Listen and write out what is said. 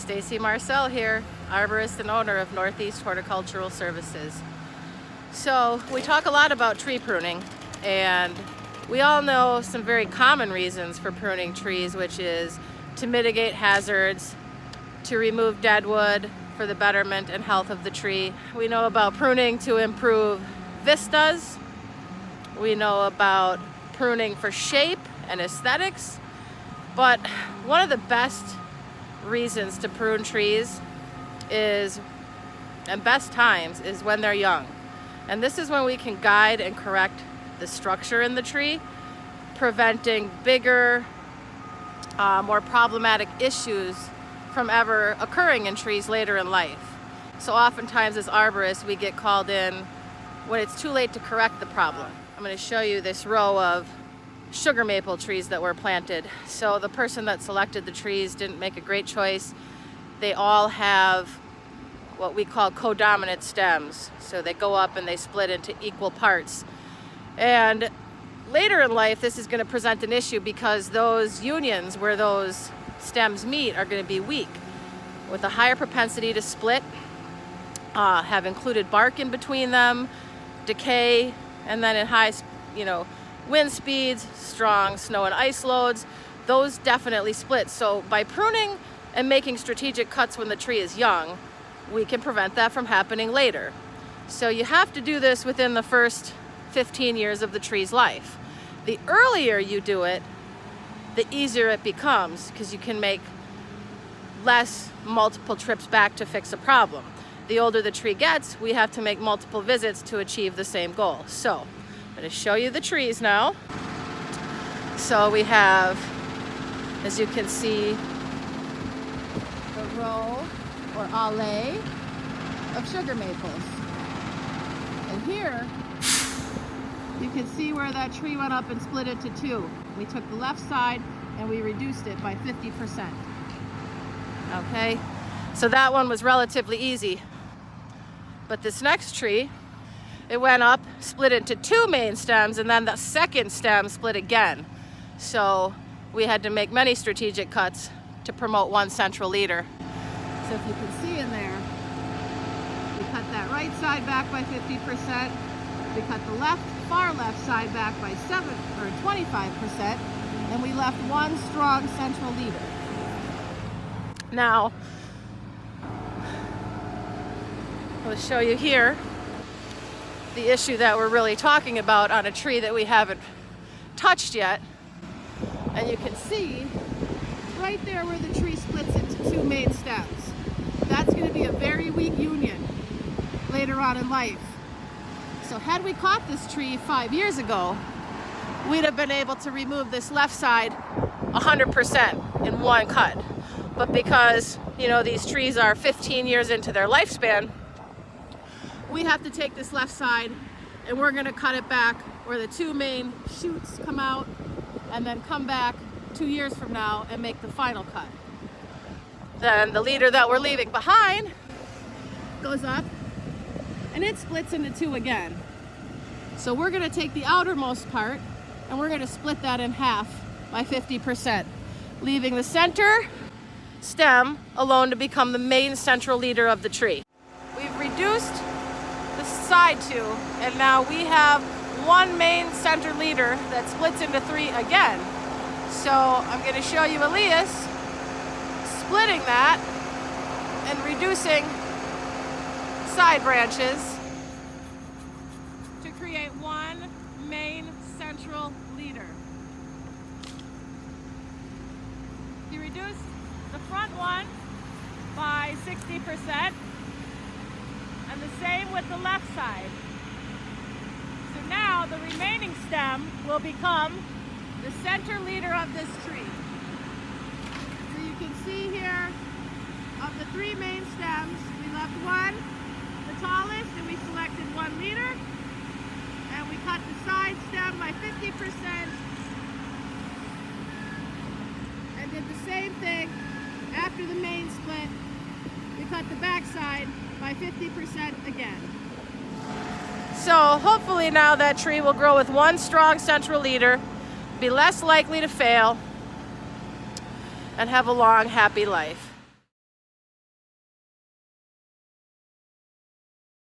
Stacy Marcel here, arborist and owner of Northeast Horticultural Services. So we talk a lot about tree pruning, and we all know some very common reasons for pruning trees, which is to mitigate hazards, to remove dead wood for the betterment and health of the tree. We know about pruning to improve vistas. We know about pruning for shape and aesthetics. But one of the best reasons to prune trees is, and best times, is when they're young. And this is when we can guide and correct the structure in the tree, preventing bigger, more problematic issues from ever occurring in trees later in life. So oftentimes as arborists, we get called in when it's too late to correct the problem. I'm going to show you this row of sugar maple trees that were planted. So the person that selected the trees didn't make a great choice. They all have what we call codominant stems. So they go up and they split into equal parts. And later in life, this is going to present an issue because those unions where those stems meet are going to be weak, with a higher propensity to split, have included bark in between them, decay, and then in high, wind speeds, strong snow and ice loads, those definitely split. So by pruning and making strategic cuts when the tree is young, we can prevent that from happening later. So you have to do this within the first 15 years of the tree's life. The earlier you do it, the easier it becomes, because you can make less multiple trips back to fix a problem. The older the tree gets, we have to make multiple visits to achieve the same goal. So I'm going to show you the trees now. So we have, as you can see, the row or allée of sugar maples. And here you can see where that tree went up and split into two. We took the left side and we reduced it by 50%. Okay, so that one was relatively easy. But this next tree, it went up, split into two main stems, and then the second stem split again. So we had to make many strategic cuts to promote one central leader. So if you can see in there, we cut that right side back by 50%. We cut the far left side back by 25%, and we left one strong central leader. Now, I'll show you here the issue that we're really talking about on a tree that we haven't touched yet. And you can see right there where the tree splits into two main stems. That's going to be a very weak union later on in life. So had we caught this tree 5 years ago, we'd have been able to remove this left side 100% in one cut. But because, these trees are 15 years into their lifespan, we have to take this left side and we're going to cut it back where the two main shoots come out, and then come back 2 years from now and make the final cut. Then the leader that we're leaving behind goes up and it splits into two again. So we're going to take the outermost part and we're going to split that in half by 50%, leaving the center stem alone to become the main central leader of the tree. We've reduced the side two, and now we have one main center leader that splits into three again. So I'm going to show you Elias splitting that and reducing side branches to create one main central leader. He reduced the front one by 60%, and the same with the left side. So now the remaining stem will become the center leader of this tree. So you can see here, of the three main stems, we left one, the tallest, and we selected one leader, and we cut the side stem by 50%, and did the same thing after the main split. We cut the back side by 50% again. So hopefully now that tree will grow with one strong central leader, be less likely to fail, and have a long, happy life.